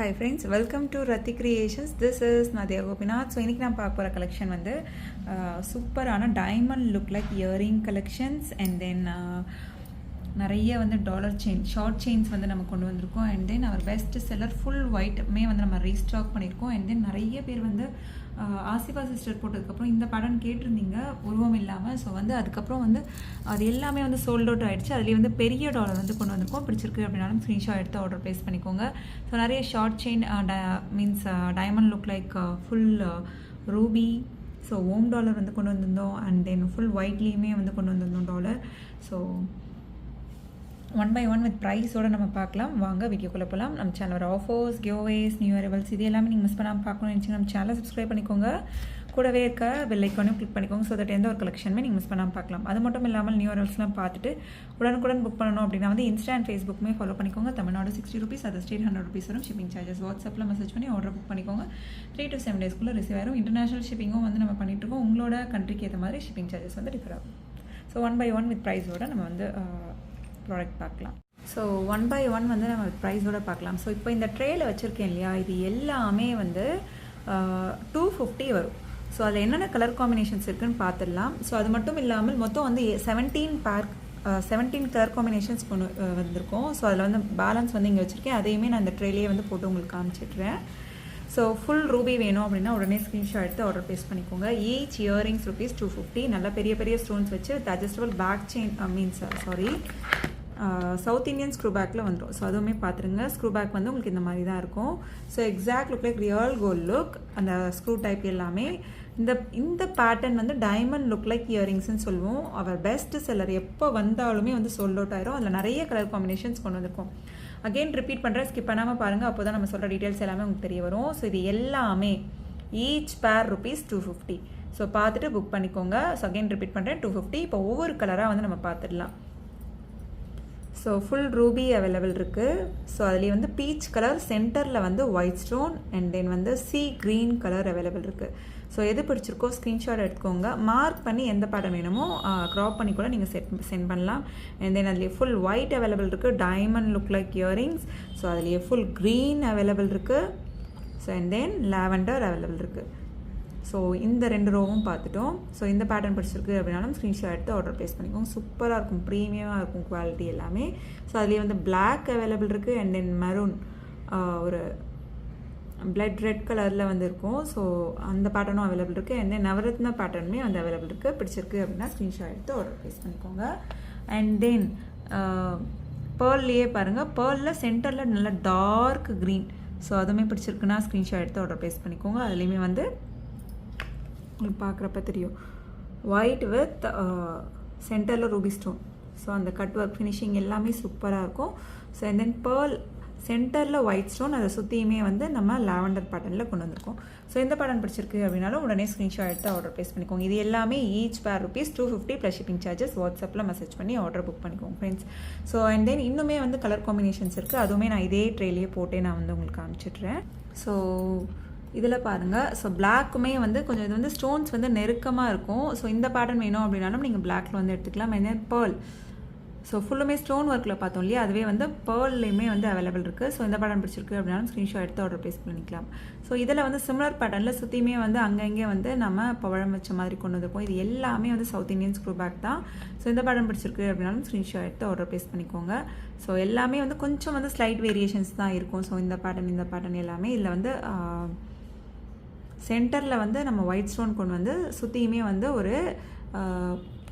Hi friends, welcome to Rati Creations. This is Nadia Gopinath. So இன்னைக்கு நான் பார்க்க போகிற கலெக்ஷன் வந்து சூப்பரான diamond look like earring collections and then நிறைய வந்து டாலர் செயின் ஷார்ட் செயின்ஸ் வந்து நம்ம கொண்டு வந்திருக்கோம். And then our best seller full ஒயிட்டுமே வந்து நம்ம ரீஸ்டாக் பண்ணியிருக்கோம். அண்ட் தென் நிறைய பேர் வந்து ஆசிஃபா சிஸ்டர் போட்டதுக்கப்புறம் இந்த படம் கேட்டிருந்தீங்க உருவம் இல்லாமல். ஸோ வந்து அதுக்கப்புறம் வந்து அது எல்லாமே வந்து சோல்ட் அவுட் ஆகிடுச்சு. அதுலேயே வந்து பெரிய டாலர் வந்து கொண்டு வந்திருக்கோம். பிடிச்சிருக்கு அப்படின்னாலும் ஸ்க்ரீன்ஷாட் எடுத்து ஆர்டர் ப்ளேஸ் பண்ணிக்கோங்க. ஸோ நிறைய short chain means diamond look like full ruby so Om dollar வந்து கொண்டு வந்திருந்தோம். அண்ட் தென் ஃபுல் ஒயிட்லேயுமே வந்து கொண்டு வந்திருந்தோம் டாலர். ஸோ 1 by 1 வித் ப்ரைஸோடு நம்ம பார்க்கலாம். வாங்க வீடியோக்குள்ளே போகலாம். நம்ம சேனலோட ஆஃபர்ஸ், கிவ்அவேஸ், நியூ அரைவல்ஸ் இது எல்லாமே நீங்கள் மிஸ் பண்ணாமல் பார்க்கணும்னு நினச்சிங்க நம்ம சேனலை சப்ஸ்கிரைப் பண்ணிக்கோங்க. கூடவே இருக்க பெல் ஐக்கானையும் கிளிக் பண்ணிக்கோங்க. ஸோ தட் எந்த ஒரு கலெக்ஷனுமே நீங்கள் மிஸ் பண்ணாமல் பார்க்கலாம். அது மட்டும் இல்லாமல் நியூ அரைவல்ஸ்லாம் பார்த்துட்டு உடனுக்குடன் புக் பண்ணணும் அப்படின்னா வந்து இன்ஸ்டா அண்ட் ஃபேஸ்புக்குமே ஃபாலோ பண்ணிக்கோங்க. Tamil Nadu 60 rupees, other state 100 rupees வரும் ஷிப்பிங் சார்ஜஸ். வாட்ஸ்அப்பில் மெசேஜ் பண்ணி ஆர்டர் புக் பண்ணிக்கோங்க. 3 to 7 daysக்குள்ளே ரிசீவ் ஆயிரும். இன்டர்நேஷனல் ஷிப்பிங்கும் வந்து நம்ம பண்ணிட்டுருக்கோம். உங்களோட கண்ட்ரிக்கு ஏற்ற மாதிரி ஷிப்பிங் சார்ஜஸ் வந்து டிஃபர் ஆகும். ஸோ 1 by 1 வித் ப்ரைஸோட நம்ம வந்து ப்ராடக்ட் பார்க்கலாம். ஸோ 1 by 1 வந்து நம்ம ப்ரைஸோடு பார்க்கலாம். ஸோ இப்போ இந்த ட்ரேயில் வச்சுருக்கேன் இல்லையா, இது எல்லாமே வந்து 250 வரும். ஸோ அதில் என்னென்ன கலர் காம்பினேஷன்ஸ் இருக்குதுன்னு பார்த்துடலாம். ஸோ அது மட்டும் இல்லாமல் மொத்தம் வந்து 17 கலர் காம்பினேஷன்ஸ் கொண்டு வந்திருக்கோம். ஸோ அதில் வந்து பேலன்ஸ் வந்து இங்கே வச்சுருக்கேன். அதையுமே நான் இந்த ட்ரேலேயே வந்து போட்டு உங்களுக்கு காமிச்சிட்றேன். ஸோ ஃபுல் ரூபி வேணும் அப்படின்னா உடனே ஸ்க்ரீன்ஷாட் எடுத்து ஆர்டர் ப்ளேஸ் பண்ணிக்கோங்க. Each earrings rupees 250. நல்லா பெரிய பெரிய ஸ்டோன்ஸ் வச்சு with adjustable back chain means South Indian screw பேக்கில் வந்துடும். ஸோ அதுவுமே பார்த்துருங்க. ஸ்க்ரூ பேக் வந்து உங்களுக்கு இந்த மாதிரி தான் இருக்கும். So exact look like real gold look. அந்த ஸ்க்ரூ டைப் எல்லாமே இந்த பேட்டர்ன் வந்து டைமண்ட் லுக் லைக் இயரிங்ஸ்ன்னு சொல்லுவோம். அவர் பெஸ்ட் செல்லர் எப்போ வந்தாலுமே வந்து சோல்ட் அவுட் ஆயிரும். அதில் நிறைய கலர் காம்பினேஷன்ஸ் கொண்டு வந்திருக்கோம். அகெயின் ரிப்பீட் பண்ணுறேன், ஸ்கிப் பண்ணாமல் பாருங்கள். அப்போ தான் நம்ம சொல்கிற டீட்டெயில்ஸ் எல்லாமே உங்களுக்கு தெரிய வரும். ஸோ இது எல்லாமே ஈச் பேர் rupees 250. ஸோ பார்த்துட்டு புக் பண்ணிக்கோங்க. ஸோ அகெயின் ரிப்பீட் பண்ணுறேன், 250. இப்போ ஒவ்வொரு கலராக வந்து நம்ம பார்த்துடலாம். ஸோ ஃபுல் ரூபி அவைலபிள் இருக்குது. ஸோ அதுலேயே வந்து பீச் கலர், சென்டரில் வந்து ஒயிட் ஸ்டோன் அண்ட் தென் வந்து சி க்ரீன் கலர் அவைலபிள் இருக்குது. ஸோ எது பிடிச்சிருக்கோ ஸ்க்ரீன்ஷாட் எடுத்துக்கோங்க. மார்க் பண்ணி எந்த படம் வேணுமோ க்ராப் பண்ணி கூட நீங்கள் சென்ட் பண்ணலாம். அண்ட் தென் அதுலேயே ஃபுல் ஒயிட் அவைலபிள் இருக்குது, diamond look like earrings. So அதுலேயே ஃபுல் க்ரீன் அவைலபிள் இருக்குது. So and then lavender available இருக்குது. ஸோ இந்த 2 ரோவும் பார்த்துட்டோம். ஸோ இந்த பேட்டர்ன் பிடிச்சிருக்கு அப்படின்னாலும் ஸ்க்ரீன்ஷாட் எடுத்து ஆர்டர் ப்ளேஸ் பண்ணிக்கோங்க. சூப்பராக இருக்கும், ப்ரீமியமாக இருக்கும் குவாலிட்டி எல்லாமே. ஸோ அதுலேயே வந்து பிளாக் அவைலபிள் இருக்குது அண்ட் தென் மெரூன் ஒரு பிளட் ரெட் கலரில் வந்து இருக்கும். ஸோ அந்த பேட்டர்னும் அவைலபிள் இருக்குது. அண்ட் தென் நவரத்ன பேட்டர்னுமே வந்து அவைலபிள் இருக்குது. பிடிச்சிருக்கு அப்படின்னா ஸ்க்ரீன்ஷாட் எடுத்து ஆர்டர் ப்ளேஸ் பண்ணிக்கோங்க. அண்ட் தென் பேர்ல்லையே பாருங்கள், பேர்லில் சென்டரில் நல்ல டார்க் க்ரீன். ஸோ அதுவுமே பிடிச்சிருக்குன்னா ஸ்க்ரீன்ஷாட் எடுத்து ஆர்டர் ப்ளேஸ் பண்ணிக்கோங்க. அதுலேயுமே வந்து உங்களுக்கு பார்க்குறப்ப தெரியும் ஒயிட் வித் சென்டரில் ரூபி ஸ்டோன். ஸோ அந்த கட் ஒர்க் ஃபினிஷிங் எல்லாமே சூப்பராக இருக்கும். ஸோ அண்ட் தென் பேர்ல் சென்டரில் ஒயிட் ஸ்டோன், அதை சுற்றியுமே வந்து நம்ம லாவெண்டர் பேட்டர்னில் கொண்டு வந்திருக்கோம். ஸோ இந்த பேட்டர்ன் பிடிச்சிருக்கு அப்படின்னாலும் உடனே ஸ்க்ரீன்ஷாட் எடுத்து ஆர்டர் ப்ளேஸ் பண்ணிக்கோங்க. இது எல்லாமே ஈச் பேர் rupees 250 ப்ளஸ் ஷிப்பிங் சார்ஜஸ். வாட்ஸ்அப்பில் மெசேஜ் பண்ணி ஆர்டர் புக் பண்ணிக்கோங்க ஃப்ரெண்ட்ஸ். ஸோ அண்ட் தென் இன்னுமே வந்து கலர் காம்பினேஷன்ஸ் இருக்குது. அதுவுமே நான் இதே ட்ரேலேயே போட்டே நான் வந்து உங்களுக்கு காமிச்சிட்றேன். ஸோ இதில் பாருங்கள். ஸோ பிளாக்குமே வந்து கொஞ்சம் இது வந்து ஸ்டோன்ஸ் வந்து நெருக்கமாக இருக்கும். ஸோ இந்த பேட்டர்ன் வேணும் அப்படின்னாலும் நீங்கள் பிளாக்ல வந்து எடுத்துக்கலாம். And then pearl. ஸோ ஃபுல்லுமே ஸ்டோன் ஒர்க்கில் பார்த்தோம் இல்லையா, அதுவே வந்து பேர்ல்லையுமே வந்து அவைலபிள் இருக்குது. ஸோ இந்த பேட்டர்ன் பிடிச்சிருக்கு அப்படின்னாலும் ஸ்க்ரீன்ஷாட் எடுத்து ஆர்டர் ப்ளேஸ் பண்ணிக்கலாம். ஸோ இதில் வந்து சிமிலர் பேட்டர்னில் சுற்றியுமே வந்து அங்கங்கே வந்து நம்ம பழம் வச்ச மாதிரி கொண்டு வந்திருக்கோம். இது எல்லாமே வந்து சவுத் இந்தியன் ஸ்க்ரூ பேக் தான். ஸோ இந்த பேட்டர்ன் பிடிச்சிருக்கு அப்படின்னாலும் ஸ்க்ரீன்ஷாட் எடுத்து ஆர்டர் ப்ளேஸ் பண்ணிக்கோங்க. ஸோ எல்லாமே வந்து கொஞ்சம் வந்து ஸ்லைட் வேரியேஷன்ஸ் தான் இருக்கும். ஸோ இந்த பேட்டர்ன் எல்லாமே இதில் வந்து சென்டரில் வந்து நம்ம ஒயிட் ஸ்டோன் கொண்டு வந்து சுற்றியுமே வந்து ஒரு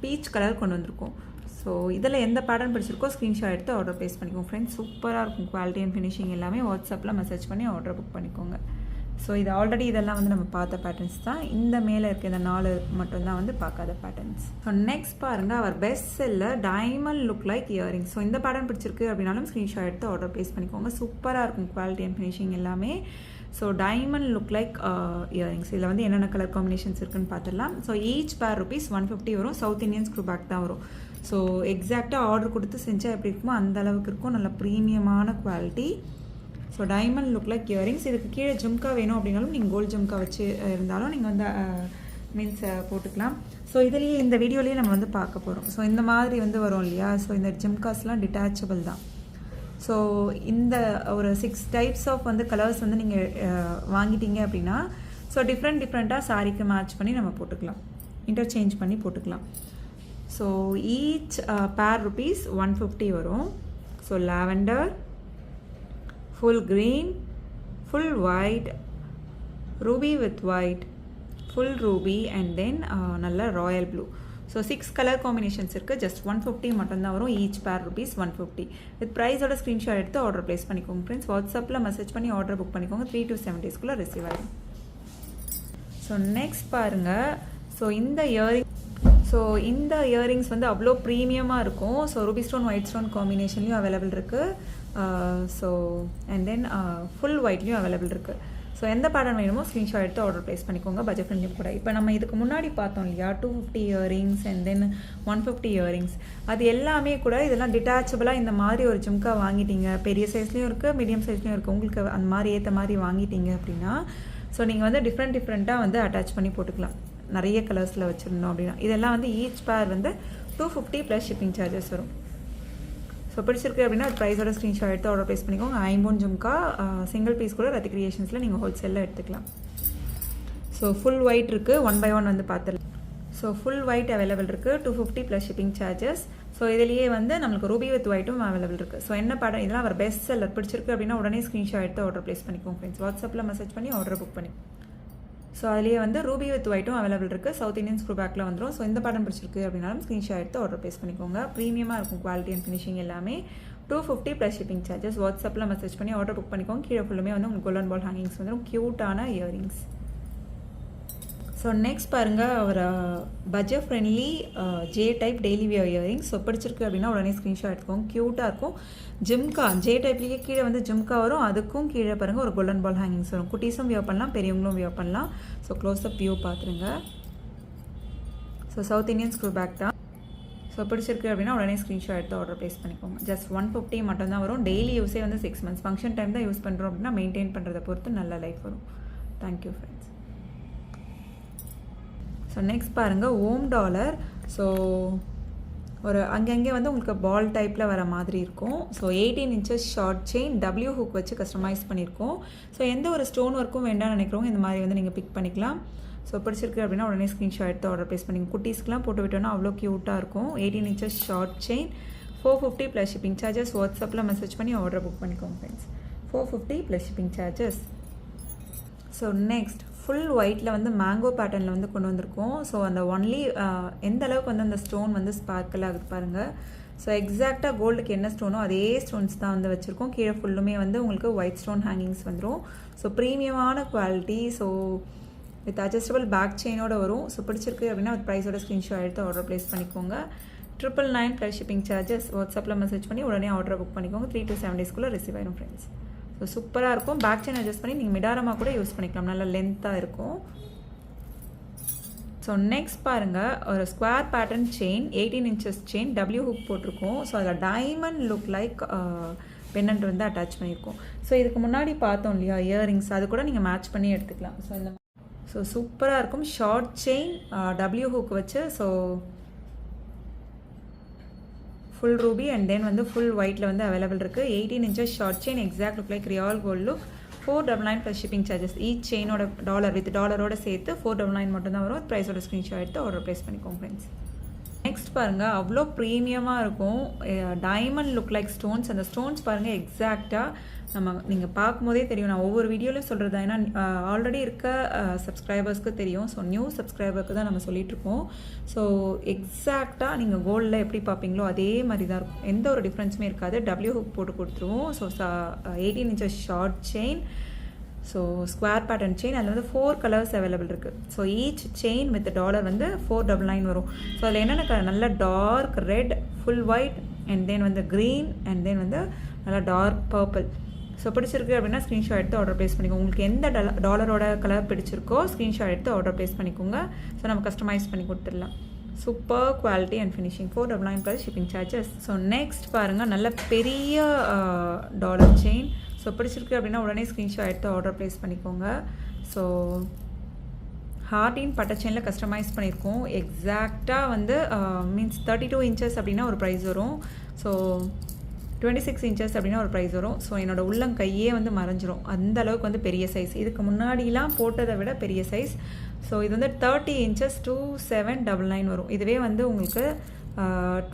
பீச் கலர் கொண்டு வந்திருக்கோம். ஸோ இதில் எந்த பேட்டர்ன் பிடிச்சிருக்கோ ஸ்க்ரீன்ஷாட் எடுத்து ஆர்டர் ப்ளேஸ் பண்ணிக்கோங்க ஃப்ரெண்ட்ஸ். சூப்பராக இருக்கும் குவாலிட்டி அண்ட் ஃபினிஷிங் எல்லாமே. வாட்ஸ்அப்பில் மெசேஜ் பண்ணி ஆர்டர் புக் பண்ணிக்கோங்க. ஸோ இது ஆல்ரெடி இதெல்லாம் வந்து நம்ம பார்த்த பேட்டர்ன்ஸ் தான். இந்த மேலே இருக்க இந்த 4 மட்டும்தான் வந்து பார்க்காத பேட்டர்ன்ஸ். ஸோ நெக்ஸ்ட் பாருங்கள், our best seller diamond look like earrings. So இந்த பேட்டர்ன் பிடிச்சிருக்கு அப்படின்னாலும் ஸ்க்ரீன்ஷாட் எடுத்து ஆர்டர் ப்ளேஸ் பண்ணிக்கோங்க. சூப்பராக இருக்கும் குவாலிட்டி அண்ட் ஃபினிஷிங் எல்லாமே. So diamond look like earrings. இதில் வந்து என்னென்ன கலர் காம்பினேஷன்ஸ் இருக்குன்னு பார்த்துடலாம். ஸோ ஈச் பேர் rupees 150 வரும். சவுத் இந்தியன் ஸ்க்ரூ பேக் தான் வரும். ஸோ எக்ஸாக்டாக ஆர்டர் கொடுத்து செஞ்சால் எப்படி இருக்குமோ அந்த அளவுக்கு இருக்கும். நல்ல ப்ரீமியமான quality. So diamond look like earrings. இதுக்கு கீழே ஜும்கா வேணும் அப்படின்னாலும் நீங்கள் கோல்டு ஜும்கா வச்சு இருந்தாலும் நீங்கள் வந்து மீன்ஸ் போட்டுக்கலாம். ஸோ இதுலேயே இந்த வீடியோலேயே நம்ம வந்து பார்க்க போகிறோம். ஸோ இந்த மாதிரி வந்து வரும் இல்லையா. ஸோ இந்த ஜும்காஸ்லாம் டிட்டாச்சபிள் தான். ஸோ இந்த ஒரு 6 டைப்ஸ் ஆஃப் வந்து கலர்ஸ் வந்து நீங்கள் வாங்கிட்டீங்க அப்படின்னா ஸோ டிஃப்ரெண்ட்டாக சாரீக்கு மேட்ச் பண்ணி நம்ம போட்டுக்கலாம், இன்டர்சேஞ்ச் பண்ணி போட்டுக்கலாம். ஸோ ஈச் பேர் ருபீஸ் 150 வரும். So lavender, full green, full white, ruby with white, full ruby and then நல்ல royal blue. So 6 colour combinations இருக்குது. ஜஸ்ட் 150 மட்டும்தான் வரும். Each pair rupees 150. வித் ப்ரைஸோட ஸ்க்ரீன்ஷாட் எடுத்து ஆர்டர் ப்ளேஸ் பண்ணிக்கோங்க ஃப்ரெண்ட்ஸ். வாட்ஸ்அப்பில் message பண்ணி ஆர்டர் புக் பண்ணிக்கோங்க. 3 to 7 daysக்குள்ளே ரிசீவ் ஆகிடும். ஸோ நெக்ஸ்ட் பாருங்கள். ஸோ இந்த இயரிங்ஸ் வந்து அவ்வளோ ப்ரீமியமாக இருக்கும். So ruby stone white stone காம்பினேஷன்லையும் அவைலபிள் இருக்குது. ஸோ அண்ட் தென் ஃபுல் ஒயிட்லேயும் அவைலபிள் இருக்குது. ஸோ எந்த பேட்டர்ன் வேணுமோ ஸ்க்ரீன்ஷாட் எடுத்து ஆர்டர் ப்ளேஸ் பண்ணிக்கோங்க. பட்ஜெட் ஃப்ரெண்ட்லியும் கூட. இப்போ நம்ம இதுக்கு முன்னாடி பார்த்தோம் இல்லையா, 250 இயரிங்ஸ் அண்ட் தென் 150 இயரிங்ஸ். அது எல்லாமே கூட இதெல்லாம் டிட்டாச்சபிளாக இந்த மாதிரி ஒரு ஜும்கா வாங்கிட்டீங்க, பெரிய சைஸ்லேயும் இருக்குது, மீடியம் சைஸ்லேயும் இருக்குது, உங்களுக்கு அந்த மாதிரி ஏற்ற மாதிரி வாங்கிட்டீங்க அப்படின்னா ஸோ நீங்கள் வந்து டிஃப்ரெண்ட்டாக வந்து அட்டாச் பண்ணி போட்டுக்கலாம். நிறைய கலர்ஸில் வச்சுருந்தோம் அப்படின்னா இதெல்லாம் வந்து ஈச் பேர் வந்து 250 ப்ளஸ் ஷிப்பிங் சார்ஜஸ் வரும். ஸோ பிடிச்சிருக்கு அப்படின்னா ப்ரைஸோட ஸ்க்ரீன்ஷாட் எடுத்து ஆர்டர் ப்ளேஸ் பண்ணிக்கோங்க. 5 ஜும்கா சிங்கிள் பீஸ் கூட ரத்தி கிரியேஷன்ஸில் நீங்கள் ஹோல்சேலில் எடுத்துக்கலாம். ஸோ ஃபுல் ஒயிட் இருக்குது, 1 by 1 வந்து பார்த்துடலாம். ஸோ ஃபுல் ஒயிட் அவைலபிள் இருக்குது, 250 ப்ளஸ் ஷிப்பிங் சார்ஜஸ். ஸோ இதுலேயே வந்து நம்மளுக்கு ரூபி வித் ஒயிட்டும் அவைலபிள் இருக்குது. ஸோ என்ன பேட்டர்ன் இதெல்லாம் ஒரு பெஸ்ட் செல்லர். பிடிச்சிருக்கு அப்படின்னா உடனே ஸ்க்ரீன்ஷாட் எடுத்து ஆர்டர் ப்ளேஸ் பண்ணிக்கோங்க ஃப்ரெண்ட்ஸ். வாட்ஸ்அப்பில் மெசேஜ் பண்ணி ஆர்டர் புக் பண்ணி. ஸோ அதுலேயே வந்து ரூபி வித் ஒயிட்டும் அவைலபிள் இருக்குது. சவுத் இந்தியன் ஸ்க்ரூ பேக்கில் வந்துடும். ஸோ இந்த பேட்டர்ன் பிடிச்சிருக்கு அப்படின்னாலும் ஸ்க்ரீன்ஷாட் எடுத்து ஆர்டர் ப்ளேஸ் பண்ணிக்கோங்க. ப்ரீமியமாக இருக்கும் குவாலிட்டி அண்ட் ஃபினிஷிங் எல்லாமே. 250 ப்ளஸ் ஷிப்பிங் சார்ஜஸ். வாட்ஸ்அப்பில் மெசேஜ் பண்ணி ஆர்டர் புக் பண்ணிக்கோங்க. கீழே ஃபுல்லுமே வந்து உங்களுக்கு கோல்டன் பால் ஹேங்கிங்ஸ் வந்துடும். க்யூட்டான இயரிங்ஸ். ஸோ நெக்ஸ்ட் பாருங்கள், ஒரு budget friendly J type daily wear earrings. So பிடிச்சிருக்கு அப்படின்னா உடனே ஸ்க்ரீன்ஷாட் எடுத்துக்கோங்க. க்யூட்டாக இருக்கும். ஜிம்கா ஜே டைப்லேயே கீழே வந்து ஜிம்கா வரும். அதுக்கும் கீழே பாருங்கள் ஒரு கோல்டன் பால் ஹேங்கிங்ஸ் வரும். குட்டீஸும் வியர் பண்ணலாம், பெரியவங்களும் வியர் பண்ணலாம். ஸோ க்ளோஸ்அப் வியூ பார்த்துருங்க. So South Indian screw back தான். ஸோ பிடிச்சிருக்கு அப்படின்னா உடனே ஸ்க்ரீன்ஷாட் எடுத்து ஆர்டர் ப்ளேஸ் பண்ணிக்கோங்க. ஜஸ்ட் 150 மட்டும் தான் வரும். டெய்லி யூஸே வந்து 6 months. ஃபங்க்ஷன் டைம் தான் யூஸ் பண்ணுறோம் அப்படின்னா மெயின்டைன் பண்ணுறதை பொறுத்து நல்ல லைஃப் வரும். Thank you friends. ஸோ நெக்ஸ்ட் பாருங்கள், ஓம் டாலர். ஸோ ஒரு அங்கங்கே வந்து உங்களுக்கு பால் டைப்பில் வர மாதிரி இருக்கும். So 18 inches short chain W hook வச்சு கஸ்டமைஸ் பண்ணியிருக்கோம். ஸோ எந்த ஒரு ஸ்டோன் ஒர்க்கும் வேண்டாம்னு நினைக்கிறவங்க இந்த மாதிரி வந்து நீங்கள் பிக் பண்ணிக்கலாம். ஸோ பிடிச்சிருக்கு அப்படின்னா உடனே ஸ்க்ரீன்ஷாட் எடுத்து ஆர்டர் ப்ளேஸ் பண்ணிங்க. குட்டீஸ்க்குலாம் போட்டு விட்டோன்னா அவ்வளோ க்யூட்டாக இருக்கும். 18 inches short chain, 450 plus shipping charges. வாட்ஸ்அப்பில் மெசேஜ் பண்ணி ஆர்டர் புக் பண்ணிக்கோங்க friends. 450 plus shipping charges. So next full ஒயிட்டில் வந்து மேங்கோ பேட்டர்னில் வந்து கொண்டு வந்திருக்கோம். ஸோ அந்த ஒன்லி எந்த அளவுக்கு வந்து அந்த ஸ்டோன் வந்து ஸ்பார்க்கிள் ஆகுது பாருங்கள். ஸோ எக்ஸாக்டாக கோல்டுக்கு என்ன ஸ்டோனோ அதே ஸ்டோன்ஸ் தான் வந்து வச்சுருக்கோம். கீழே ஃபுல்லுமே வந்து உங்களுக்கு ஒயிட் ஸ்டோன் ஹேங்கிங்ஸ் வந்துடும். ஸோ ப்ரீமியமான quality. So with adjustable back செயினோட வரும். ஸோ பிடிச்சிருக்கு அப்படின்னா வித் ப்ரைஸோட ஸ்க்ரீன்ஷாட் எடுத்து ஆர்டர் ப்ளேஸ் பண்ணிக்கோங்க. 999 ப்ளஸ் ஷிப்பிங் சார்ஜஸ். வாட்ஸ்அப்பில் மெசேஜ் பண்ணி உடனே ஆர்டர் புக் பண்ணிக்கோங்க. 3 to 7 daysக்குள்ளே ரிசீவ் ஆயிடும் ஃப்ரெண்ட்ஸ். ஸோ சூப்பராக இருக்கும். பேக் செயின் அட்ஜஸ்ட் பண்ணி நீங்கள் மிடாரமாக கூட யூஸ் பண்ணிக்கலாம். நல்லா லென்த்தாக இருக்கும். ஸோ நெக்ஸ்ட் பாருங்கள், ஒரு square pattern chain, 18 inches chain, W hook போட்டிருக்கோம். ஸோ அதில் டைமண்ட் லுக் லைக் பென்னண்ட் வந்து அட்டாச் பண்ணியிருக்கோம். ஸோ இதுக்கு முன்னாடி பார்த்தோம் இல்லையா இயரிங்ஸ், அது கூட நீங்கள் மேட்ச் பண்ணி எடுத்துக்கலாம். ஸோ இந்த ஸோ சூப்பராக இருக்கும். ஷார்ட் செயின் டபிள்யூ ஹூக் வச்சு. So full ruby and then வந்து ஃபுல் ஒயிட்டில் வந்து அவைலபிள் இருக்குது. 18 inches short chain, exact look like real gold look. 499 plus shipping charges. Each செயினோட டாலர் வித் டாலரோட சேர்த்து 499 மட்டும் தான் வரும். ப்ரைஸோட ஸ்க்ரீன்ஷாட் எடுத்து ஆர்டர் ப்ளேஸ் பண்ணிக்கோங்க ஃப்ரெண்ட்ஸ். நெக்ஸ்ட் பாருங்கள், அவ்வளோ ப்ரீமியமாக இருக்கும். Diamond look like stones. அந்த ஸ்டோன்ஸ் பாருங்கள் எக்ஸாக்டாக நீங்கள் பார்க்கும்போதே தெரியும். நான் ஒவ்வொரு வீடியோலையும் சொல்கிறது தான். ஏன்னா ஆல்ரெடி இருக்க சப்ஸ்கிரைபர்ஸ்க்கு தெரியும். ஸோ நியூ சப்ஸ்கிரைபருக்கு தான் நம்ம சொல்லிகிட்ருக்கோம். ஸோ எக்ஸாக்டாக நீங்கள் கோல்டில் எப்படி பார்ப்பீங்களோ அதே மாதிரி தான் இருக்கும். எந்த ஒரு டிஃப்ரென்ஸுமே இருக்காது. டபிள்யூ ஹுக் போட்டு கொடுத்துருவோம். So 18 inches short chain. So square pattern chain. அதில் வந்து 4 கலர்ஸ் அவைலபிள் இருக்குது. So each chain with dollar வந்து 499 வரும். ஸோ அதில் என்னென்ன கலர், நல்ல dark red, full white and then வந்து க்ரீன் அண்ட் தென் வந்து நல்லா டார்க் பர்பிள். ஸோ பிடிச்சிருக்கு அப்படின்னா ஸ்க்ரீன்ஷாட் எடுத்து ஆர்டர் ப்ளேஸ் பண்ணிக்கோங்க. உங்களுக்கு எந்த டாலரோட கலர் பிடிச்சிருக்கோ ஸ்க்ரீன்ஷாட் எடுத்து ஆர்டர் ப்ளேஸ் பண்ணிக்கோங்க. ஸோ நம்ம கஸ்டமைஸ் பண்ணி கொடுத்துடலாம். Super quality and finishing. 499 plus shipping charges. So next பாருங்கள், நல்ல பெரிய டாலர் செயின். ஸோ பிடிச்சிருக்கு அப்படின்னா உடனே ஸ்க்ரீன்ஷாட் எடுத்து ஆர்டர் ப்ளேஸ் பண்ணிக்கோங்க. ஸோ ஹார்டின் பட்டை செயினில் கஸ்டமைஸ் பண்ணியிருக்கோம். எக்ஸாக்டாக வந்து மீன்ஸ் 32 inches அப்படின்னா ஒரு ப்ரைஸ் வரும். ஸோ 26 இன்ச்சஸ் அப்படின்னா ஒரு ப்ரைஸ் வரும். ஸோ என்னோட உள்ளங்கையே வந்து மறைஞ்சிரும், அந்த அளவுக்கு வந்து பெரிய சைஸ். இதுக்கு முன்னாடிலாம் போட்டதை விட பெரிய சைஸ். ஸோ இது வந்து 30 இன்ச்சஸ் 2799 வரும். இதுவே வந்து உங்களுக்கு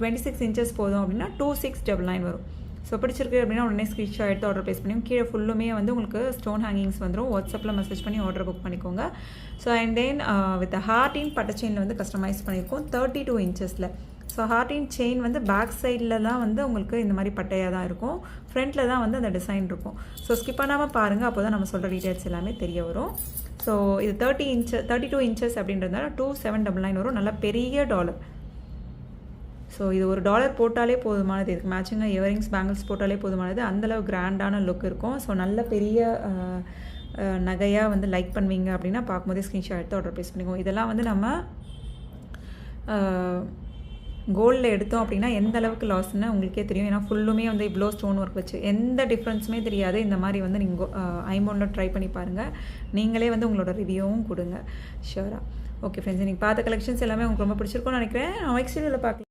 26 இன்ச்சஸ் போதும் அப்படின்னா 2699 வரும். ஸோ பிடிச்சிருக்கு அப்படின்னா உடனே ஸ்க்ரீன்ஷாட் எடுத்து ஆர்டர் ப்ளேஸ் பண்ணி கீழே ஃபுல்லுமே வந்து உங்களுக்கு ஸ்டோன் ஹேங்கிங்ஸ் வந்துடும். வாட்ஸ்அப்பில் மெசேஜ் பண்ணி ஆர்டர் புக் பண்ணிக்கோங்க. So and then with heart பட்டை செயினில் வந்து கஸ்டமைஸ் பண்ணியிருக்கோம் 32 இன்ச்சஸில். ஸோ ஹார்டின் செயின் வந்து பேக் சைடில் தான் வந்து உங்களுக்கு இந்த மாதிரி பட்டையாக தான் இருக்கும், ஃப்ரண்ட்டில் தான் வந்து அந்த டிசைன் இருக்கும். ஸோ ஸ்கிப் பண்ணாமல் பாருங்கள், அப்போ தான் நம்ம சொல்கிற டீட்டெயில்ஸ் எல்லாமே தெரிய வரும். ஸோ இது 32 இன்ச்சஸ் அப்படின்றதுனால 2799 வரும். நல்லா பெரிய டாலர். ஸோ இது ஒரு $1 போட்டாலே போதுமானது. இதுக்கு மேட்சிங்காக இயரிங்ஸ் பேங்கிள்ஸ் போட்டாலே போதுமானது. அந்தளவு கிராண்டான லுக் இருக்கும். ஸோ நல்ல பெரிய நகையாக வந்து லைக் பண்ணுவீங்க அப்படின்னா பார்க்கும்போதே ஸ்க்ரீன்ஷாட் எடுத்து ஆர்டர் ப்ளேஸ் பண்ணிக்கோங்க. இதெல்லாம் வந்து நம்ம கோல்டில் எடுத்தோம் அப்படின்னா எந்த அளவுக்கு லாஸ்ன்னு உங்களுக்கே தெரியும். ஏன்னா ஃபுல்லுமே வந்து இவ்வளோ ஸ்டோன் ஒர்க் வச்சு எந்த டிஃப்ரென்ஸுமே தெரியாது. இந்த மாதிரி வந்து நீங்கள் ஐம்பொன்னில் ட்ரை பண்ணி பாருங்கள். நீங்களே வந்து உங்களோட ரிவ்யூவும் கொடுங்க ஷியோராக. ஓகே ஃப்ரெண்ட்ஸ், இன்றைக்கி பார்த்த கலெக்ஷன்ஸ் எல்லாமே உங்களுக்கு ரொம்ப பிடிச்சிருக்கும்னு நினைக்கிறேன். நெக்ஸ்ட் வீடியோவில் பார்க்கலாம்.